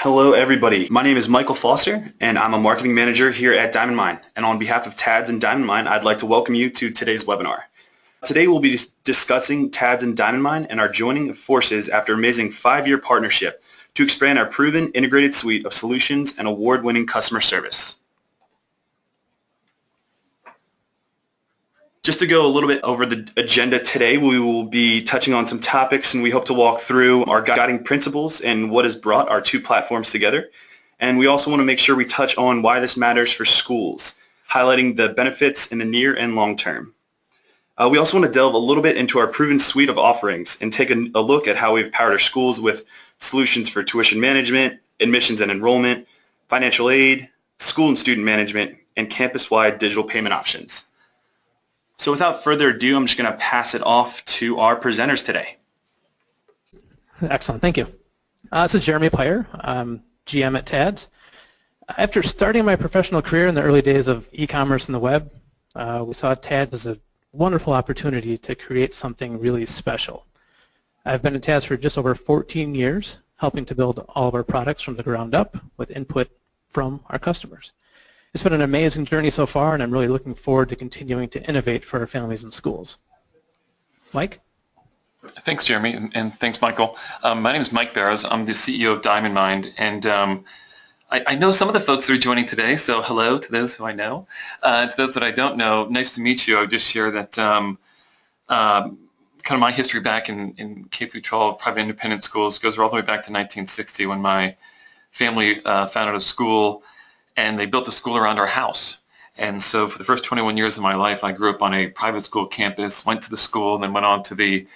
Hello everybody, my name is Michael Foster and I'm a marketing manager here at Diamond Mine, and on behalf of TADS and Diamond Mine I'd like to welcome you to today's webinar. Today we'll be discussing TADS and Diamond Mine and our joining forces after an amazing 5-year partnership to expand our proven integrated suite of solutions and award-winning customer service. Just to go a little bit over the agenda today, we will be touching on some topics, and we hope to walk through our guiding principles and what has brought our two platforms together. And we also want to make sure we touch on why this matters for schools, highlighting the benefits in the near and long term. We also want to delve a little bit into our proven suite of offerings and take a look at how we've powered our schools with solutions for tuition management, admissions and enrollment, financial aid, school and student management, and campus-wide digital payment options. So without further ado, I'm just going to pass it off to our presenters today. Excellent, thank you. This is Jeremy Pyer. I'm GM at TADS. After starting my professional career in the early days of e-commerce and the web, we saw TADS as a wonderful opportunity to create something really special. I've been at TADS for just over 14 years, helping to build all of our products from the ground up with input from our customers. It's been an amazing journey so far, and I'm really looking forward to continuing to innovate for our families and schools. Mike? Thanks, Jeremy, and thanks, Michael. My name is Mike Barrows. I'm the CEO of Diamond Mine, and I know some of the folks that are joining today, so hello to those who I know. To those that I don't know, nice to meet you. I would just share that kind of my history back in K through 12 private independent schools goes all the way back to 1960 when my family founded a school, and they built a school around our house. And so for the first 21 years of my life, I grew up on a private school campus, went to the school, and then went on to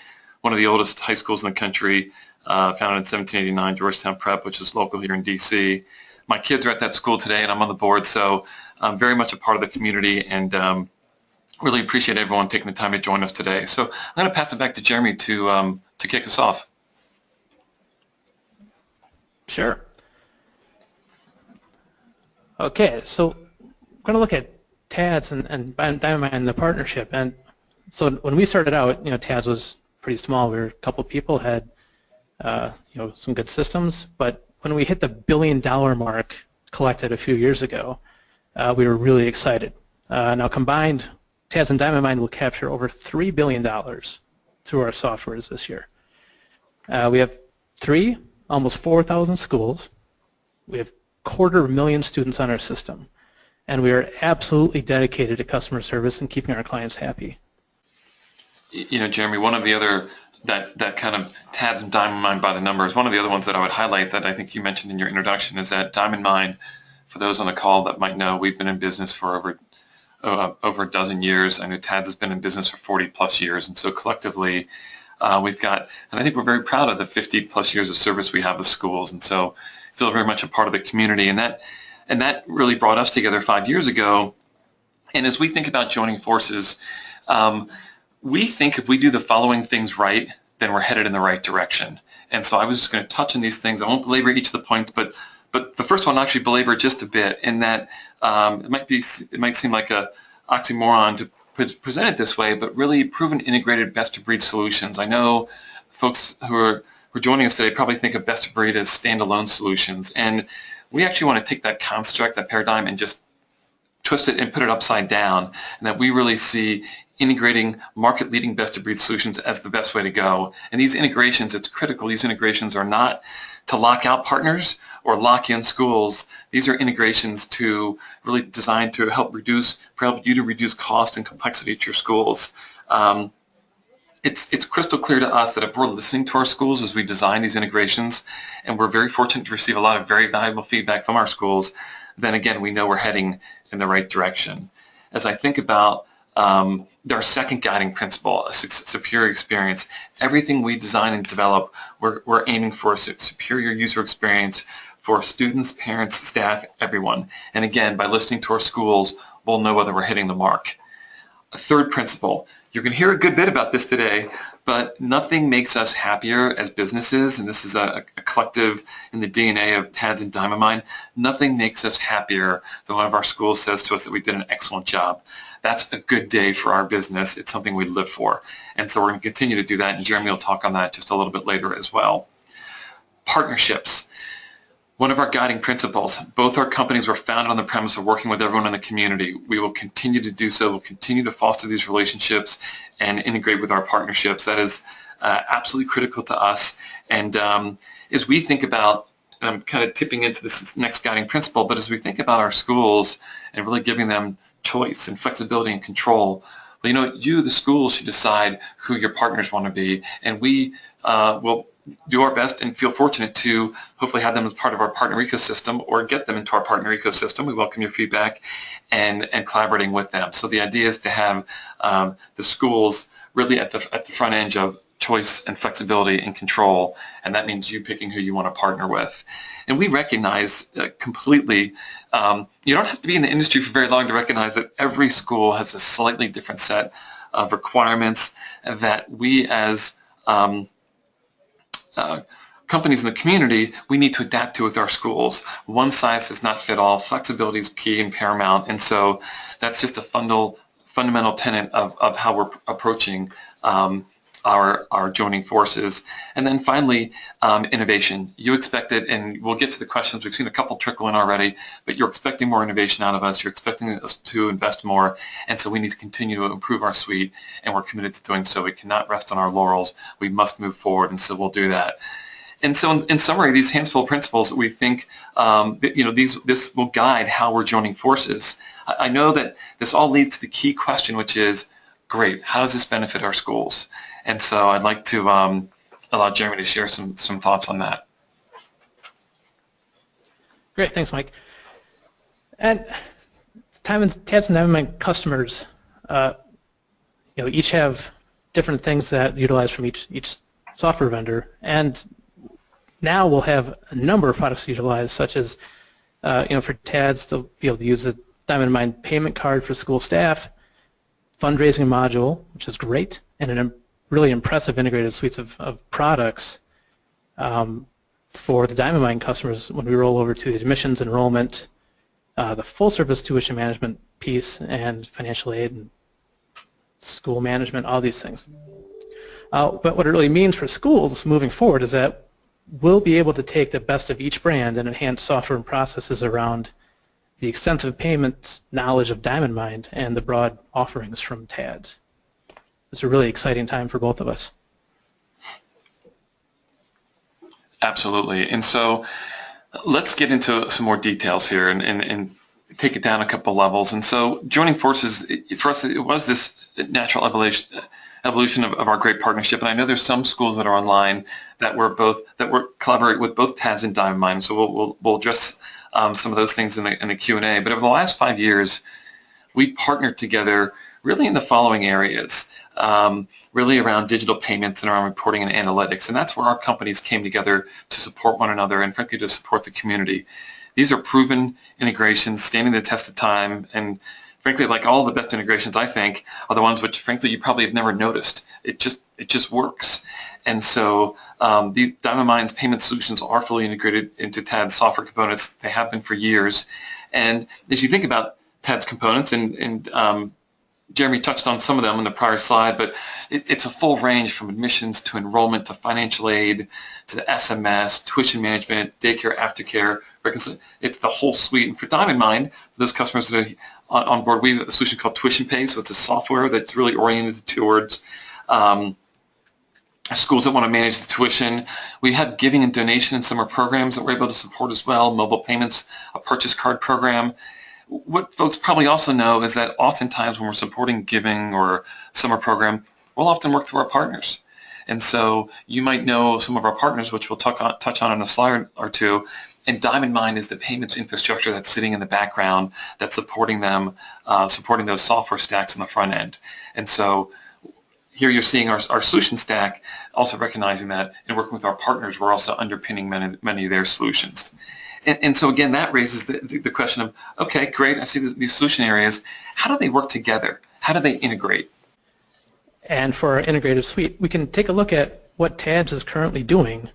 one of the oldest high schools in the country, founded in 1789, Georgetown Prep, which is local here in DC. My kids are at that school today, and I'm on the board, so I'm very much a part of the community, and really appreciate everyone taking the time to join us today. So I'm going to pass it back to Jeremy to kick us off. Sure. Okay, so we're going to look at TADS and Diamond Mine and the partnership. And so when we started out, TADS was pretty small. We were a couple people, had some good systems, but when we hit the $1 billion mark collected a few years ago, we were really excited. Now combined, TADS and Diamond Mine will capture over $3 billion through our softwares this year. We have almost 4,000 schools. We have 250,000 students on our system, and we are absolutely dedicated to customer service and keeping our clients happy. Jeremy, one of the other that kind of TADS and Diamond Mine by the numbers, one of the other ones that I would highlight that I think you mentioned in your introduction is that Diamond Mine, for those on the call that might know, we've been in business for over a dozen years. I know TADS has been in business for 40 plus years, and so collectively we've got, and I think we're very proud of the 50 plus years of service we have with schools, and so feel very much a part of the community, and that really brought us together 5 years ago. And as we think about joining forces, we think if we do the following things right, then we're headed in the right direction. And so I was just going to touch on these things. I won't belabor each of the points, but the first one I'll actually belabor just a bit, in that it might seem like a oxymoron to present it this way, but really proven integrated best-of-breed solutions. I know folks who are joining us today probably think of best-of-breed as standalone solutions, and we actually want to take that construct, that paradigm, and just twist it and put it upside down, and that we really see integrating market-leading best-of-breed solutions as the best way to go. And these integrations, it's critical, these integrations are not to lock out partners or lock in schools. These are integrations to really designed to help you to reduce cost and complexity at your schools. It's crystal clear to us that if we're listening to our schools as we design these integrations, and we're very fortunate to receive a lot of very valuable feedback from our schools, then again, we know we're heading in the right direction. As I think about our second guiding principle, a superior experience, everything we design and develop, we're aiming for a superior user experience for students, parents, staff, everyone. And again, by listening to our schools, we'll know whether we're hitting the mark. A third principle, you're going to hear a good bit about this today, but nothing makes us happier as businesses, and this is a collective in the DNA of TADS and Diamond Mine, nothing makes us happier than one of our schools says to us that we did an excellent job. That's a good day for our business. It's something we live for. And so we're going to continue to do that, and Jeremy will talk on that just a little bit later as well. Partnerships. One of our guiding principles, both our companies were founded on the premise of working with everyone in the community. We will continue to do so. We'll continue to foster these relationships and integrate with our partnerships. That is absolutely critical to us. And as we think about, and I'm kind of tipping into this next guiding principle, but as we think about our schools and really giving them choice and flexibility and control, well, you know, you, the schools, should decide who your partners want to be, and we will do our best and feel fortunate to hopefully have them as part of our partner ecosystem or get them into our partner ecosystem. We welcome your feedback and collaborating with them. So the idea is to have the schools really at the front edge of choice and flexibility and control, and that means you picking who you want to partner with. And we recognize completely, you don't have to be in the industry for very long to recognize that every school has a slightly different set of requirements that we as companies in the community, we need to adapt to with our schools. One size does not fit all. Flexibility is key and paramount, and so that's just a fundamental tenet of how we're approaching our joining forces. And then finally, innovation. You expect it, and we'll get to the questions. We've seen a couple trickle in already, but you're expecting more innovation out of us. You're expecting us to invest more, and so we need to continue to improve our suite, and we're committed to doing so. We cannot rest on our laurels. We must move forward, and so we'll do that. And so in summary, these handful of principles, we think that, you know, this will guide how we're joining forces. I know that this all leads to the key question, which is, great, how does this benefit our schools? And so I'd like to allow Jeremy to share some thoughts on that. Great, thanks, Mike. And TADS and Diamond customers, you know, each have different things that utilize from each software vendor, and now we'll have a number of products utilized, such as, you know, for TADS, they'll be able to use the Diamond Mind payment card for school staff, fundraising module, which is great, and a really impressive integrated suites of products for the Diamond Mind customers when we roll over to the admissions, enrollment, the full-service tuition management piece, and financial aid and school management, all these things. But what it really means for schools moving forward is that we'll be able to take the best of each brand and enhance software and processes around the extensive payments knowledge of Diamond Mind and the broad offerings from TADS. It's a really exciting time for both of us. Absolutely. And so let's get into some more details here and take it down a couple levels. And so joining forces, for us, it was this natural evolution of our great partnership. And I know there's some schools that are online that collaborate with both TADS and Diamond Mind. So we'll address some of those things in the Q&A. But over the last 5 years, we partnered together really in the following areas, really around digital payments and around reporting and analytics. And that's where our companies came together to support one another and, frankly, to support the community. These are proven integrations, standing the test of time, and frankly, like all the best integrations, I think, are the ones which, frankly, you probably have never noticed. It just works. And so the Diamond Mind's payment solutions are fully integrated into TADS software components. They have been for years. And as you think about TADS components, and Jeremy touched on some of them in the prior slide, but it's a full range from admissions to enrollment to financial aid to the SMS, tuition management, daycare, aftercare. It's the whole suite. And for Diamond Mind, for those customers that are on board, we have a solution called Tuition Pay. So it's a software that's really oriented towards schools that want to manage the tuition. We have giving and donation and summer programs that we're able to support as well, mobile payments, a purchase card program. What folks probably also know is that oftentimes when we're supporting giving or summer program, we'll often work through our partners. And so you might know some of our partners, which we'll touch on in a slide or two, and Diamond Mind is the payments infrastructure that's sitting in the background that's supporting them, supporting those software stacks on the front end. And so here you're seeing our solution stack, also recognizing that in working with our partners, we're also underpinning many of their solutions. And so again, that raises the question of, okay, great, I see these solution areas. How do they work together? How do they integrate? And for our integrated suite, we can take a look at what TADS is currently doing,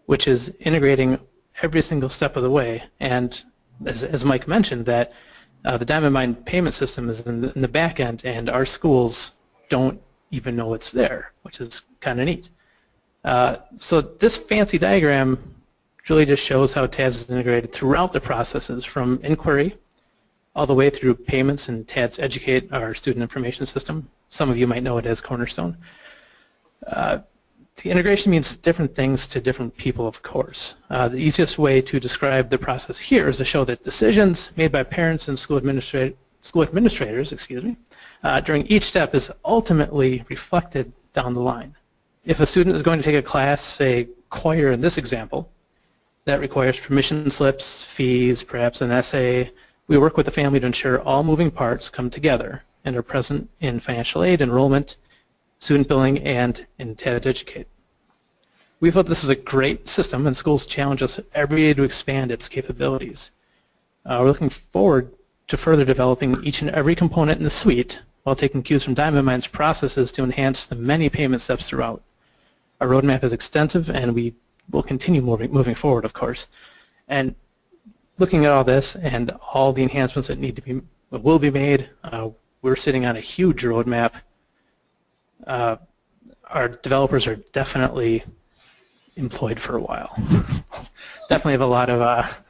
which is integrating every single step of the way. And as Mike mentioned, that the Diamond Mind payment system is in the back end, and our schools don't even know it's there, which is kind of neat. So this fancy diagram which really just shows how TADS is integrated throughout the processes from inquiry all the way through payments and TADS Educate, our student information system. Some of you might know it as Cornerstone. The integration means different things to different people, of course. The easiest way to describe the process here is to show that decisions made by parents and school administrators, during each step is ultimately reflected down the line. If a student is going to take a class, say choir in this example, that requires permission slips, fees, perhaps an essay, we work with the family to ensure all moving parts come together and are present in financial aid, enrollment, student billing, and in TADS Educate. We felt this is a great system, and schools challenge us every day to expand its capabilities. We're looking forward to further developing each and every component in the suite while taking cues from DiamondMind's processes to enhance the many payment steps throughout. Our roadmap is extensive, and we will continue moving forward, of course. And looking at all this and all the enhancements that will be made, we're sitting on a huge roadmap. Our developers are definitely employed for a while. Definitely have a lot of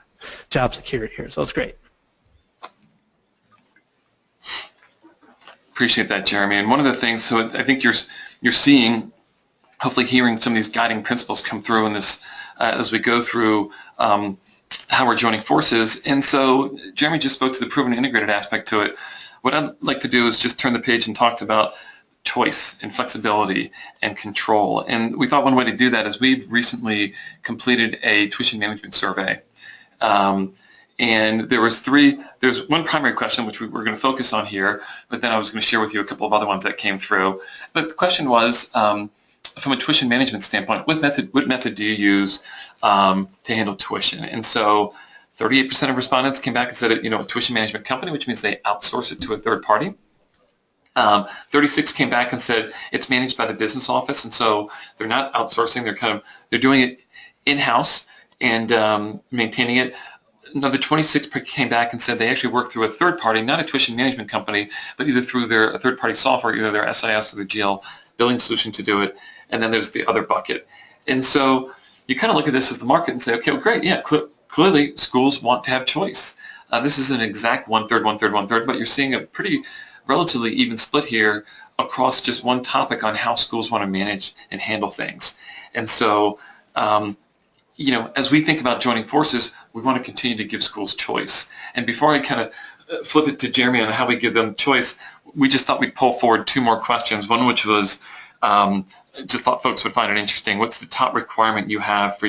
job security here, so it's great. Appreciate that, Jeremy. And one of the things, so I think you're seeing, hopefully hearing some of these guiding principles come through in this as we go through how we're joining forces. And so Jeremy just spoke to the proven integrated aspect to it. What I'd like to do is just turn the page and talk about choice and flexibility and control. And we thought one way to do that is we've recently completed a tuition management survey. And there's one primary question which we're going to focus on here, but then I was going to share with you a couple of other ones that came through. But the question was, from a tuition management standpoint, what method do you use to handle tuition? And so 38% of respondents came back and said, a tuition management company, which means they outsource it to a third party. 36 came back and said it's managed by the business office, and so they're not outsourcing. They're doing it in-house and maintaining it. Another 26 came back and said they actually work through a third party, not a tuition management company, but either through a third party software, either their SIS or their GL billing solution to do it. And then there's the other bucket. And so you kind of look at this as the market and say, okay, well, great, yeah, clearly schools want to have choice. This is an exact one-third, but you're seeing a pretty relatively even split here across just one topic on how schools want to manage and handle things. And so, as we think about joining forces, we want to continue to give schools choice. And before I kind of flip it to Jeremy on how we give them choice, we just thought we'd pull forward two more questions, one which was, just thought folks would find it interesting. What's the top requirement you have for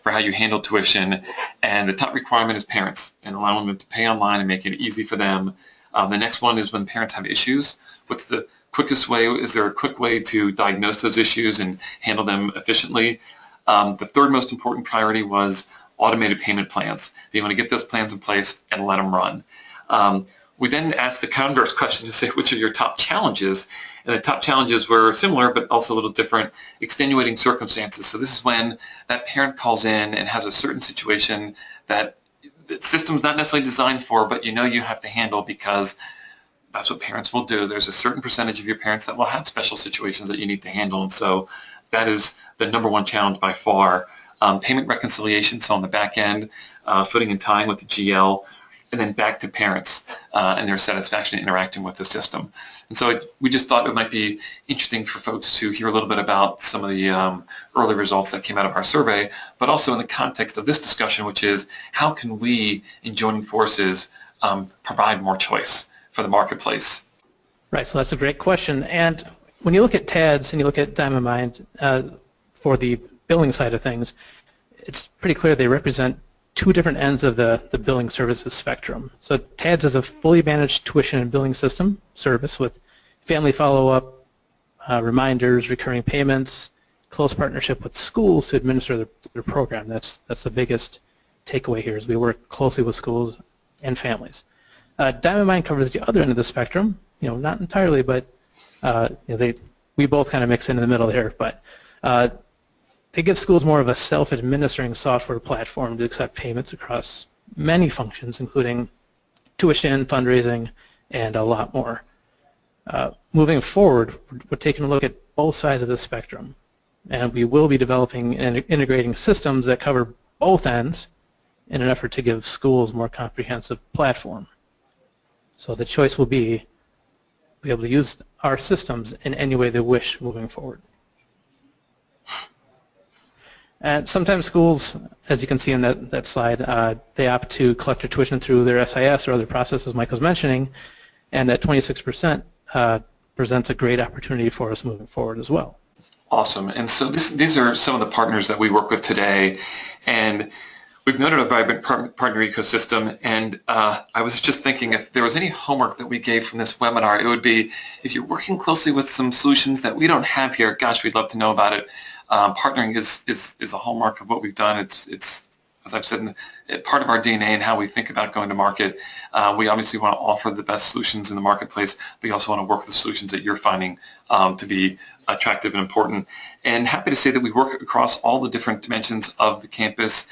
how you handle tuition? And the top requirement is parents and allowing them to pay online and make it easy for them. The next one is when parents have issues. What's the quickest way? Is there a quick way to diagnose those issues and handle them efficiently? The third most important priority was automated payment plans. You want to get those plans in place and let them run. We then asked the converse question to say, which are your top challenges? And the top challenges were similar, but also a little different, extenuating circumstances. So this is when that parent calls in and has a certain situation that the system's not necessarily designed for, but you have to handle because that's what parents will do. There's a certain percentage of your parents that will have special situations that you need to handle. And so that is the number one challenge by far. Payment reconciliation, so on the back end, footing and tying with the GL, and then back to parents and their satisfaction interacting with the system. And so we just thought it might be interesting for folks to hear a little bit about some of the early results that came out of our survey, but also in the context of this discussion, which is how can we, in joining forces, provide more choice for the marketplace? Right, so that's a great question. And when you look at TADS and you look at DiamondMind for the billing side of things, it's pretty clear they represent two different ends of the billing services spectrum. So TADS is a fully managed tuition and billing system service with family follow-up, reminders, recurring payments, close partnership with schools to administer their program. That's the biggest takeaway here is we work closely with schools and families. DiamondMind covers the other end of the spectrum, not entirely, but we both kind of mix in the middle here, but they give schools more of a self-administering software platform to accept payments across many functions, including tuition, fundraising, and a lot more. Moving forward, we're taking a look at both sides of the spectrum, and we will be developing and integrating systems that cover both ends in an effort to give schools a more comprehensive platform. So the choice will be able to use our systems in any way they wish moving forward. And sometimes schools, as you can see in that slide, they opt to collect their tuition through their SIS or other processes Mike was mentioning, and that 26% presents a great opportunity for us moving forward as well. Awesome. And so these are some of the partners that we work with today, and we've noted a vibrant partner ecosystem, and I was just thinking if there was any homework that we gave from this webinar, it would be if you're working closely with some solutions that we don't have here, gosh, we'd love to know about it. Partnering is a hallmark of what we've done. It's as I've said, part of our DNA and how we think about going to market. We obviously want to offer the best solutions in the marketplace, but we also want to work with the solutions that you're finding to be attractive and important. And happy to say that we work across all the different dimensions of the campus,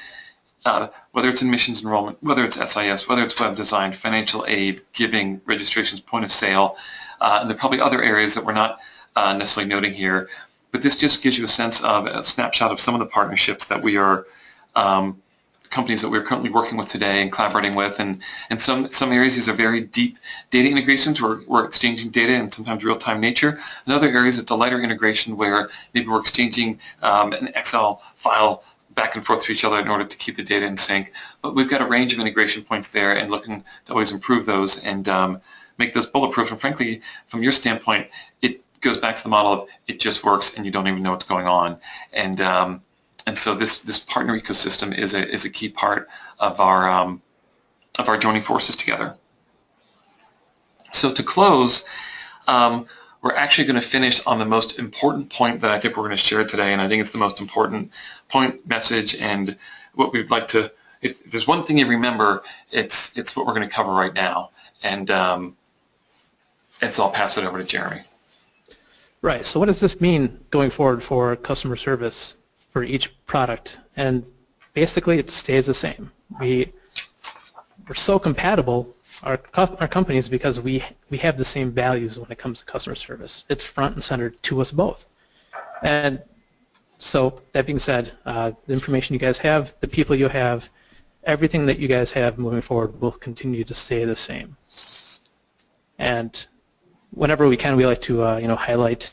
whether it's admissions enrollment, whether it's SIS, whether it's web design, financial aid, giving, registrations, point of sale, and there are probably other areas that we're not necessarily noting here. But this just gives you a sense of a snapshot of some of the partnerships that we are, companies that we're currently working with today and collaborating with. And in some areas, these are very deep data integrations where we're exchanging data in sometimes real-time nature. In other areas, it's a lighter integration where maybe we're exchanging an Excel file back and forth to each other in order to keep the data in sync. But we've got a range of integration points there and looking to always improve those and make those bulletproof. And frankly, from your standpoint, it goes back to the model of it just works and you don't even know what's going on. And so this partner ecosystem is a key part of our joining forces together. So to close, we're actually going to finish on the most important point that I think we're going to share today, and I think it's the most important point, message, and what we'd like to, if there's one thing you remember, it's what we're going to cover right now. And so I'll pass it over to Jeremy. Right, so what does this mean going forward for customer service for each product? And basically it stays the same. We're so compatible, our companies, because we have the same values when it comes to customer service. It's front and center to us both. And so that being said, the information you guys have, the people you have, everything that you guys have moving forward will continue to stay the same. And whenever we can, we like to highlight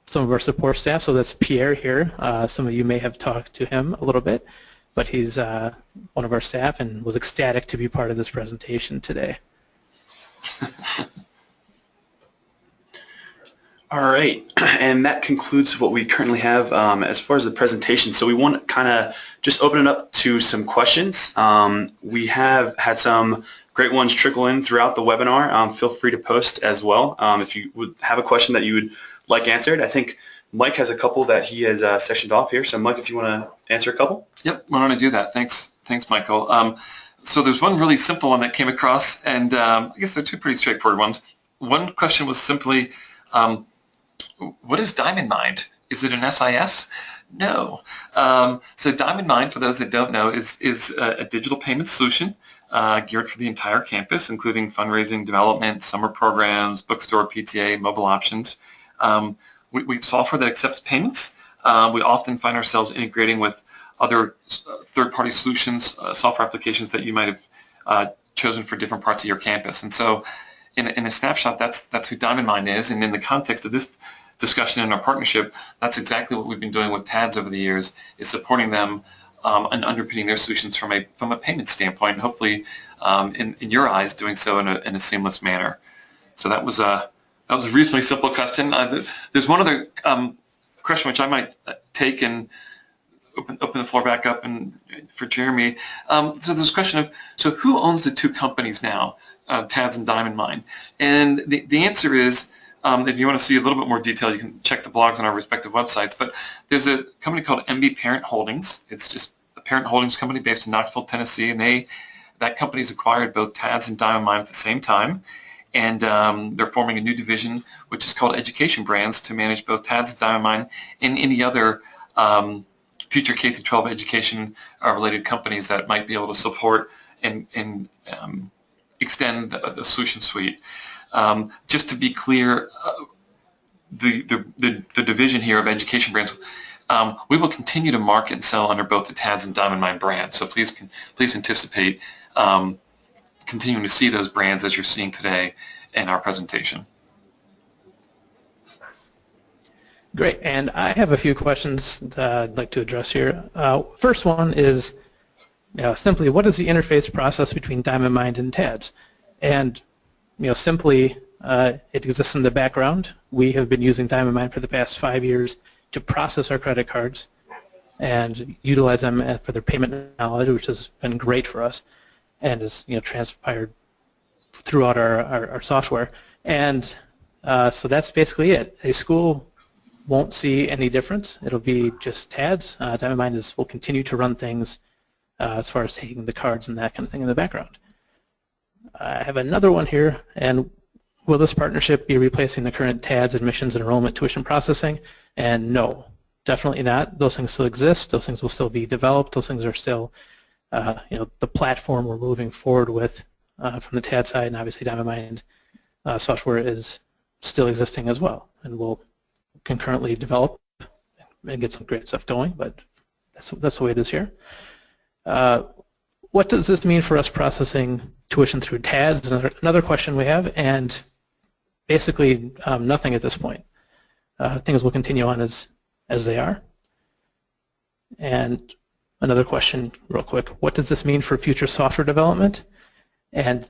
some of our support staff. So that's Pierre here. Some of you may have talked to him a little bit, but he's one of our staff and was ecstatic to be part of this presentation today. All right, and that concludes what we currently have as far as the presentation. So we want to kind of just open it up to some questions. We have had some great ones trickle in throughout the webinar. Feel free to post as well if you would have a question that you would like answered. I think Mike has a couple that he has sectioned off here. So Mike, if you want to answer a couple. Yep, why don't I do that? Thanks, Michael. So there's one really simple one that came across, and I guess they're two pretty straightforward ones. One question was simply, what is Diamond Mind? Is it an SIS? No. So Diamond Mind, for those that don't know, is a digital payment solution geared for the entire campus, including fundraising, development, summer programs, bookstore, PTA, mobile options. We have software that accepts payments. We often find ourselves integrating with other third-party solutions, software applications that you might have chosen for different parts of your campus. And so in a snapshot, that's who Diamond Mind is. And in the context of this discussion in our partnership, that's exactly what we've been doing with TADS over the years, is supporting them and underpinning their solutions from a payment standpoint, and hopefully in your eyes doing so in a seamless manner. So that was a reasonably simple question. There's one other question which I might take and open the floor back up and for Jeremy. So there's a question of, so who owns the two companies now, TADS and Diamond Mind? And the answer is, if you want to see a little bit more detail, you can check the blogs on our respective websites. But there's a company called MB Parent Holdings. It's just a parent holdings company based in Knoxville, Tennessee, and that company's acquired both TADS and Diamond Mind at the same time. And they're forming a new division, which is called Education Brands, to manage both TADS and Diamond Mind and any other future K-12 education related companies that might be able to support and extend the solution suite. Just to be clear, the division here of Education Brands we will continue to market and sell under both the TADS and Diamond Mine brands. So please anticipate continuing to see those brands as you're seeing today in our presentation. Great, and I have a few questions that I'd like to address here. First one is simply, what is the interface process between Diamond Mine and TADS? And simply, it exists in the background. We have been using Diamond Mine for the past 5 years to process our credit cards and utilize them for their payment knowledge, which has been great for us and has transpired throughout our software. And so that's basically it. A school won't see any difference. It'll be just TADS. Diamond Mine will continue to run things as far as taking the cards and that kind of thing in the background. I have another one here, and will this partnership be replacing the current TADS admissions and enrollment tuition processing? And no, definitely not. Those things still exist. Those things will still be developed. Those things are still, the platform we're moving forward with from the TADS side, and obviously Diamond Mine software is still existing as well, and we'll concurrently develop and get some great stuff going, but that's the way it is here. What does this mean for us processing tuition through TADS? Another question we have, and basically nothing at this point. Things will continue on as they are. And another question real quick, what does this mean for future software development? And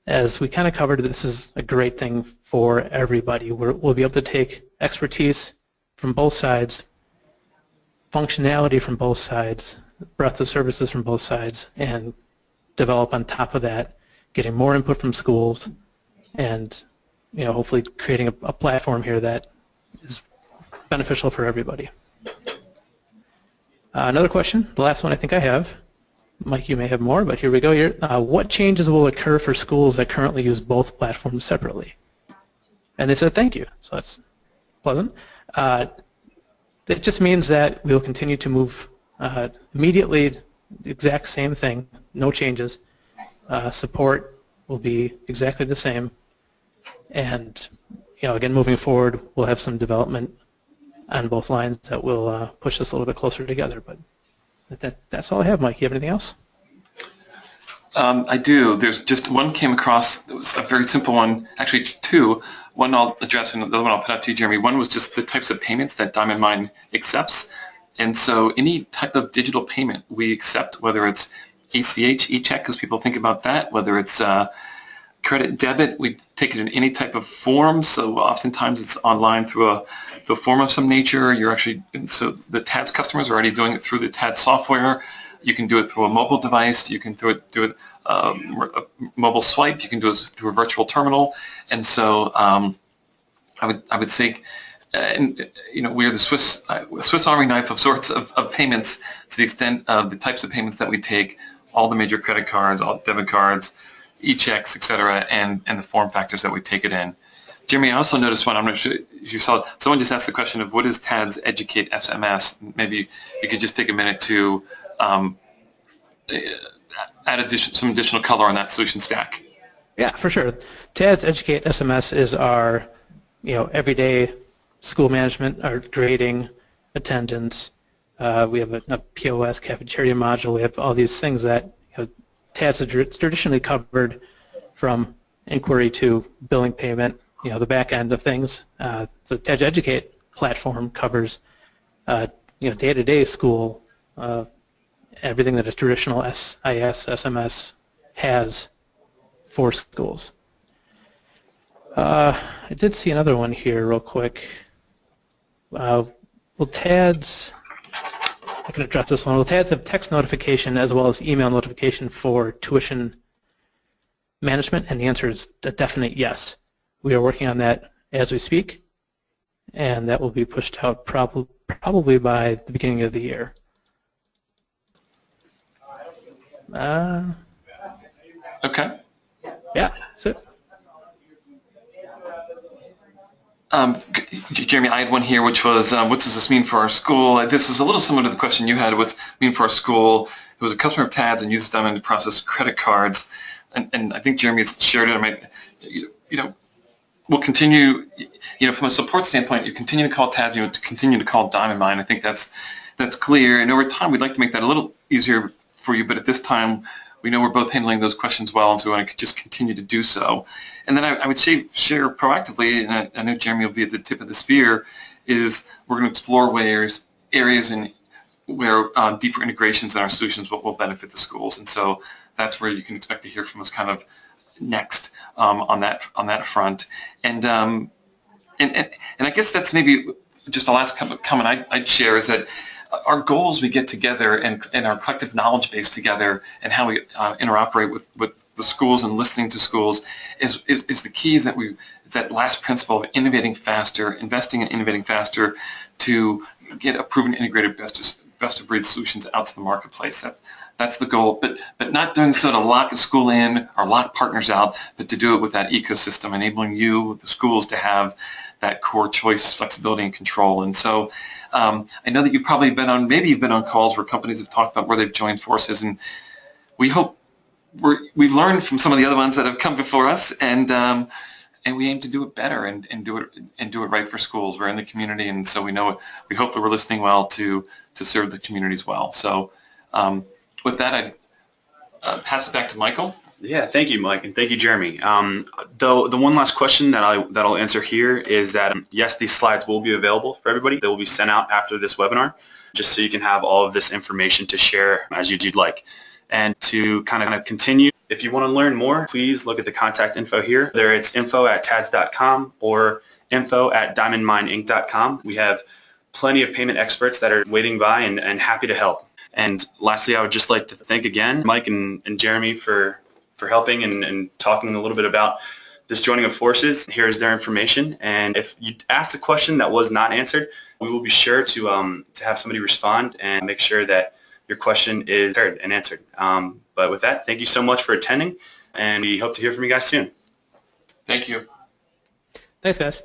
as we kind of covered, this is a great thing for everybody. We'll be able to take expertise from both sides, functionality from both sides, breadth of services from both sides, and develop on top of that, getting more input from schools, and hopefully creating a platform here that is beneficial for everybody. Another question, the last one I think I have. Mike, you may have more, but here we go. Here, what changes will occur for schools that currently use both platforms separately? And they said thank you, so that's pleasant. It just means that we'll continue to move immediately, the exact same thing, no changes. Support will be exactly the same, and again, moving forward, we'll have some development on both lines that will push us a little bit closer together. But that's all I have. Mike, you have anything else? I do. There's just one came across. It was a very simple one. Actually, two. One I'll address and the other one I'll put out to you, Jeremy. One was just the types of payments that Diamond Mine accepts. And so any type of digital payment we accept, whether it's ACH, e-check, because people think about that, whether it's credit, debit, we take it in any type of form. So oftentimes it's online through the form of some nature. So the TADS customers are already doing it through the TADS software. You can do it through a mobile device. You can do it a mobile swipe. You can do it through a virtual terminal. And so I would say, we are the Swiss Army knife of sorts of payments to the extent of the types of payments that we take, all the major credit cards, all debit cards, e-checks, et cetera, and the form factors that we take it in. Jeremy, I also noticed one, I'm not sure if you saw, someone just asked the question of what is TADS Educate SMS? Maybe you could just take a minute to add some additional color on that solution stack. Yeah, for sure. TADS Educate SMS is our everyday school management, our grading, attendance. We have a POS, cafeteria module. We have all these things that TADS has traditionally covered, from inquiry to billing payment, the back end of things. The TADS Educate platform covers day-to-day school, everything that a traditional SIS, SMS has for schools. I did see another one here real quick. Will TADS, I can address this one. Will TADS have text notification as well as email notification for tuition management? And the answer is a definite yes. We are working on that as we speak, and that will be pushed out probably by the beginning of the year. Okay. Yeah, that's it. Jeremy, I had one here, which was, what does this mean for our school? This is a little similar to the question you had, what's it mean for our school? It was a customer of TADS and uses Diamond to process credit cards. And I think Jeremy has shared it. we'll continue, from a support standpoint, you continue to call TADS, you continue to call Diamond Mine. I think that's clear. And over time, we'd like to make that a little easier for you, but at this time, we know we're both handling those questions well, and so we want to just continue to do so. And then I would share proactively, and I know Jeremy will be at the tip of the spear, is we're going to explore areas where deeper integrations in our solutions will benefit the schools. And so that's where you can expect to hear from us kind of next on that front. And I guess that's maybe just the last comment I'd share is that our goals we get together and our collective knowledge base together and how we interoperate with the schools and listening to schools is the key. Is that last principle of innovating faster, investing in innovating faster to get a proven integrated best of breed solutions out to the marketplace. That's the goal, but not doing so to lock a school in or lock partners out, but to do it with that ecosystem, enabling you, the schools, to have that core choice, flexibility, and control. And so I know that you've probably you've been on calls where companies have talked about where they've joined forces, and we hope we've learned from some of the other ones that have come before us, and we aim to do it better and do it right for schools. We're in the community, and so we hope that we're listening well to serve the communities well. So with that, I'd pass it back to Michael. Yeah, thank you, Mike, and thank you, Jeremy. The one last question that I'll answer here is that yes, these slides will be available for everybody. They will be sent out after this webinar, just so you can have all of this information to share as you'd like. And to kind of continue, if you want to learn more, please look at the contact info here. Whether it's info@tads.com or info@diamondmineinc.com. We have plenty of payment experts that are waiting by and happy to help. And lastly, I would just like to thank again Mike and Jeremy for helping and talking a little bit about this joining of forces. Here's their information. And if you asked a question that was not answered, we will be sure to have somebody respond and make sure that your question is heard and answered. But with that, thank you so much for attending, and we hope to hear from you guys soon. Thank you. Thanks, guys.